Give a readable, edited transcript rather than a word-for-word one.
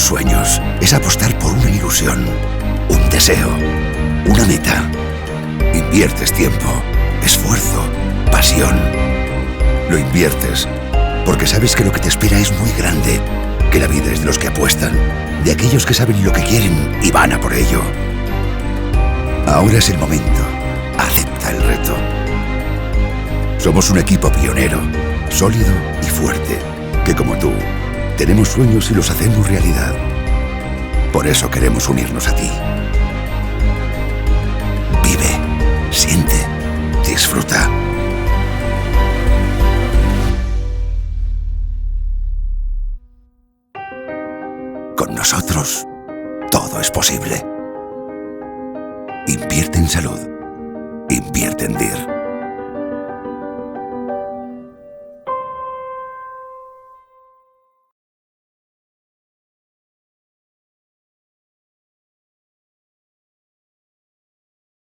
tus sueños, es apostar por una ilusión, un deseo, una meta. Inviertes tiempo, esfuerzo, pasión. Lo inviertes porque sabes que lo que te espera es muy grande, que la vida es de los que apuestan, de aquellos que saben lo que quieren y van a por ello. Ahora es el momento. Acepta el reto. Somos un equipo pionero, sólido y fuerte, que como tú, tenemos sueños y los hacemos realidad. Por eso queremos unirnos a ti. Vive, siente, disfruta. Con nosotros, todo es posible. Invierte en salud. Invierte en DIR.